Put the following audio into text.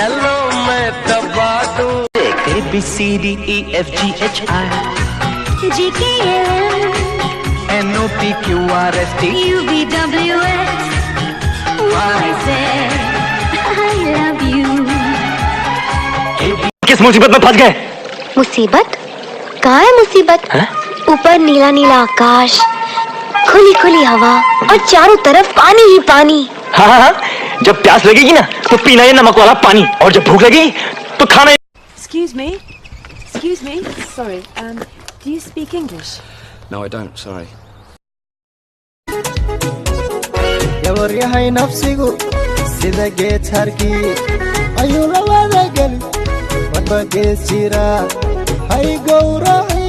Hello, मैं तबादू A B C D E F G H I G K L N O P Q R S T U V W X Y Z I love you. किस मुसीबत में फंस गए? मुसीबत? कहाँ है मुसीबत? ऊपर नीला नीला आकाश, खुली खुली हवा और चारों तरफ पानी ही पानी। हाँ हाँ हाँ, जब प्यास लगेगी ना तो पीना ये नमक वाला पानी, और जब भूख लगेगी तो खाना। Excuse me. Sorry. Do you speak English? No, I don't. Sorry. yahay nafsigu sida geed harkii ayuu la wada gali wadba gees jira hay gowraci